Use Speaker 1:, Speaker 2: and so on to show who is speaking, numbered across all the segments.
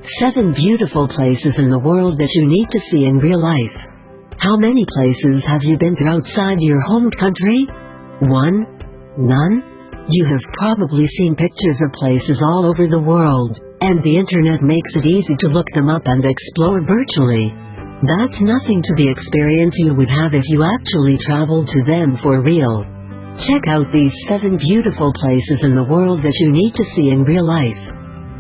Speaker 1: 7 beautiful places in the world that you need to see in real life. How many places have you been to outside your home country? 1. None? You have probably seen pictures of places all over the world, and the internet makes it easy to look them up and explore virtually. That's nothing to the experience you would have if you actually traveled to them for real. Check out these 7 beautiful places in the world that you need to see in real life.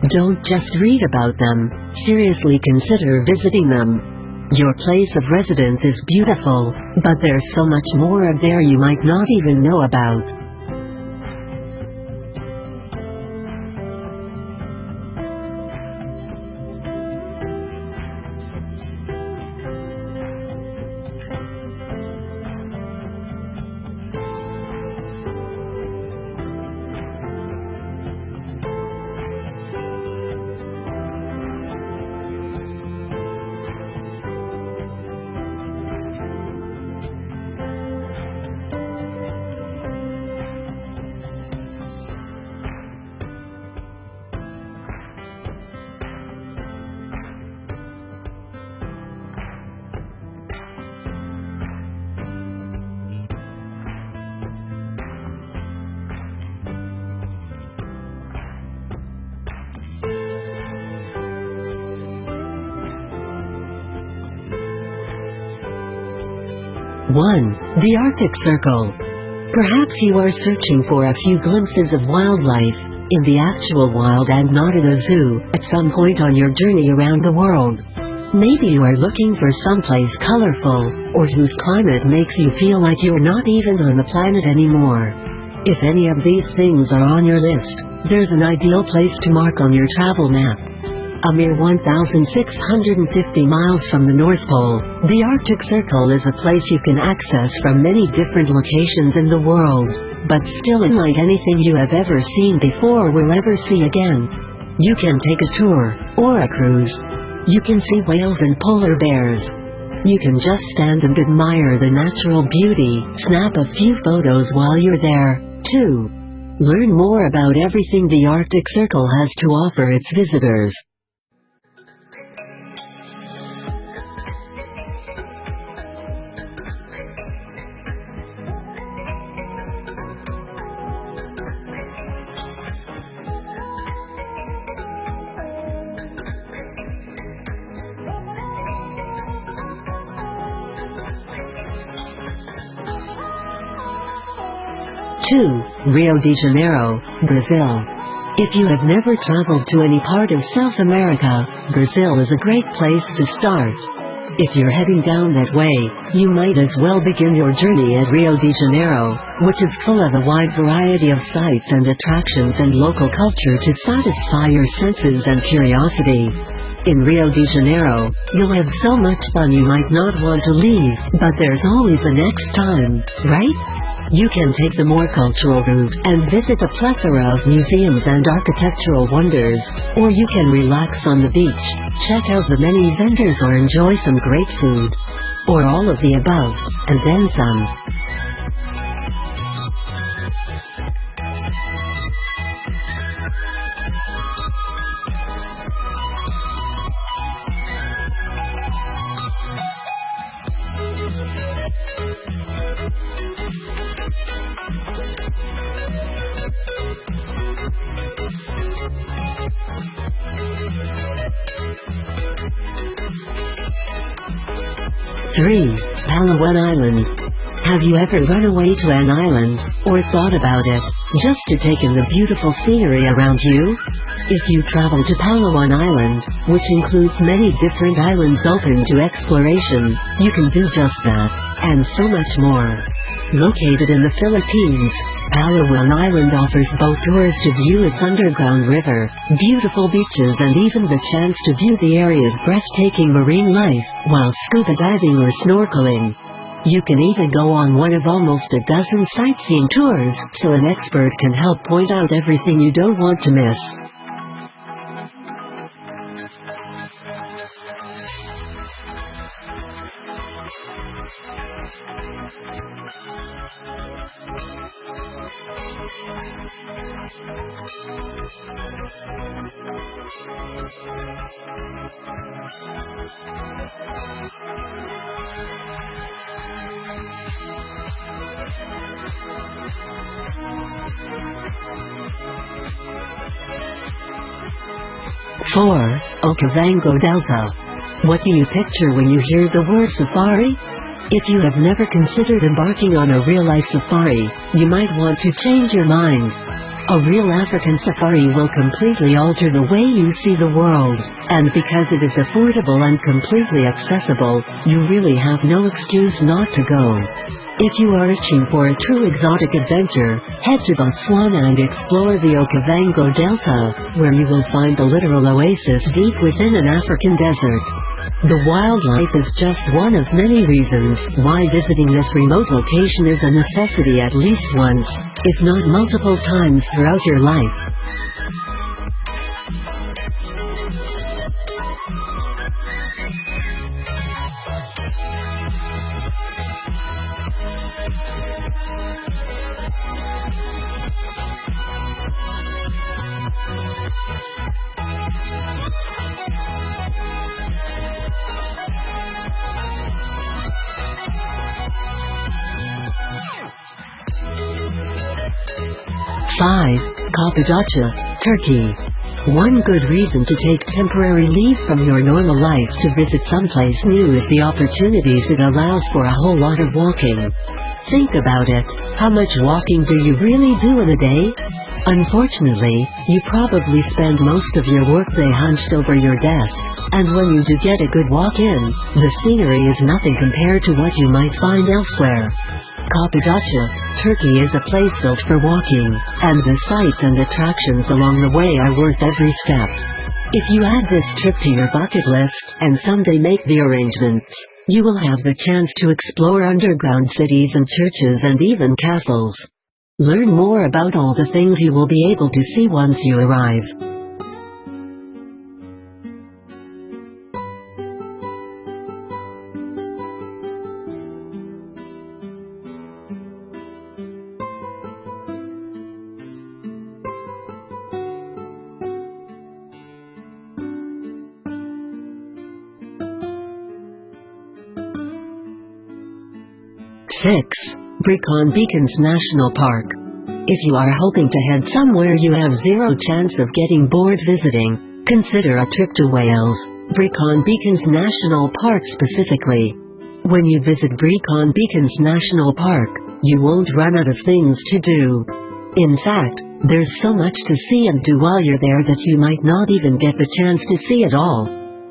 Speaker 1: Don't just read about them, seriously consider visiting them. Your place of residence is beautiful, but there's so much more out there you might not even know about. 1. The Arctic Circle. Perhaps you are searching for a few glimpses of wildlife, in the actual wild and not in a zoo, at some point on your journey around the world. Maybe you are looking for someplace colorful, or whose climate makes you feel like you're not even on the planet anymore. If any of these things are on your list, there's an ideal place to mark on your travel map. A mere 1,650 miles from the North Pole, the Arctic Circle is a place you can access from many different locations in the world, but still unlike anything you have ever seen before or will ever see again. You can take a tour, or a cruise. You can see whales and polar bears. You can just stand and admire the natural beauty, snap a few photos while you're there. 2. Learn more about everything the Arctic Circle has to offer its visitors. Two. Rio de Janeiro, Brazil. If you have never traveled to any part of South America, Brazil is a great place to start. If you're heading down that way, you might as well begin your journey at Rio de Janeiro, which is full of a wide variety of sights and attractions and local culture to satisfy your senses and curiosity. In Rio de Janeiro, you'll have so much fun you might not want to leave, but there's always a next time, right? You can take the more cultural route and visit a plethora of museums and architectural wonders, or you can relax on the beach, check out the many vendors or enjoy some great food. Or all of the above, and then some. Three. Palawan Island. Have you ever run away to an island, or thought about it, just to take in the beautiful scenery around you? If you travel to Palawan Island, which includes many different islands open to exploration, you can do just that, and so much more. Located in the Philippines, Palawan Island offers boat tours to view its underground river, beautiful beaches and even the chance to view the area's breathtaking marine life, while scuba diving or snorkeling. You can even go on one of almost a dozen sightseeing tours, so an expert can help point out everything you don't want to miss. 4. Okavango Delta. What do you picture when you hear the word safari? If you have never considered embarking on a real-life safari, you might want to change your mind. A real African safari will completely alter the way you see the world, and because it is affordable and completely accessible, you really have no excuse not to go. If you are itching for a true exotic adventure, head to Botswana and explore the Okavango Delta, where you will find the literal oasis deep within an African desert. The wildlife is just one of many reasons why visiting this remote location is a necessity at least once, if not multiple times throughout your life. Five. Cappadocia, Turkey. One good reason to take temporary leave from your normal life to visit someplace new is the opportunities it allows for a whole lot of walking. Think about it, how much walking do you really do in a day? Unfortunately, you probably spend most of your workday hunched over your desk, and when you do get a good walk in, the scenery is nothing compared to what you might find elsewhere. Cappadocia, Turkey is a place built for walking, and the sights and attractions along the way are worth every step. If you add this trip to your bucket list, and someday make the arrangements, you will have the chance to explore underground cities and churches and even castles. Learn more about all the things you will be able to see once you arrive. Six. Brecon Beacons National Park. If you are hoping to head somewhere you have zero chance of getting bored visiting, consider a trip to Wales, Brecon Beacons National Park specifically. When you visit Brecon Beacons National Park, you won't run out of things to do. In fact, there's so much to see and do while you're there that you might not even get the chance to see it all.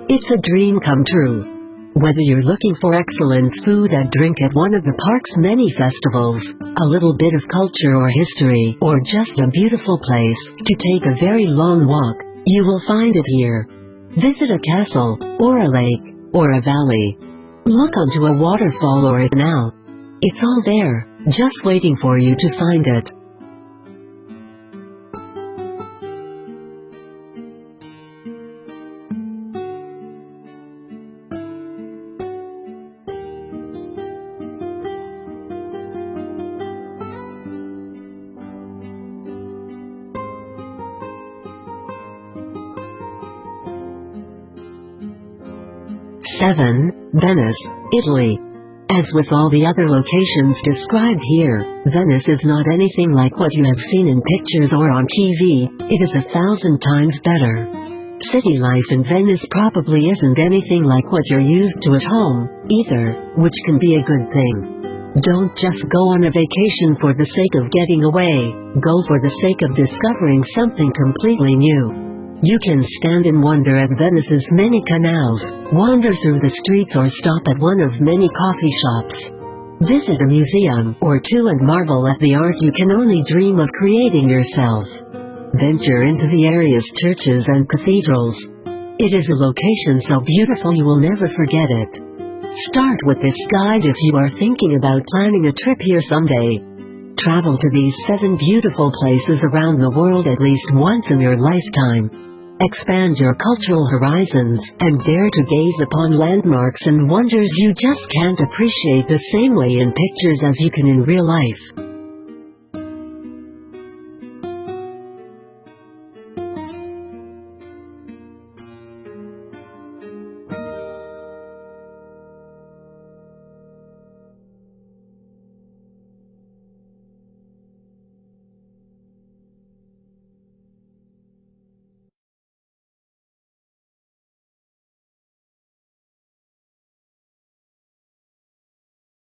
Speaker 1: It's a dream come true. Whether you're looking for excellent food and drink at one of the park's many festivals, a little bit of culture or history, or just a beautiful place to take a very long walk, you will find it here. Visit a castle, or a lake, or a valley. Look onto a waterfall or a canal. It's all there, just waiting for you to find it. Seven. Venice, Italy. As with all the other locations described here, Venice is not anything like what you have seen in pictures or on TV, it is 1,000 times better. City life in Venice probably isn't anything like what you're used to at home, either, which can be a good thing. Don't just go on a vacation for the sake of getting away, go for the sake of discovering something completely new. You can stand in wonder at Venice's many canals, wander through the streets or stop at one of many coffee shops. Visit a museum or two and marvel at the art you can only dream of creating yourself. Venture into the area's churches and cathedrals. It is a location so beautiful you will never forget it. Start with this guide if you are thinking about planning a trip here someday. Travel to these 7 beautiful places around the world at least once in your lifetime. Expand your cultural horizons and dare to gaze upon landmarks and wonders you just can't appreciate the same way in pictures as you can in real life.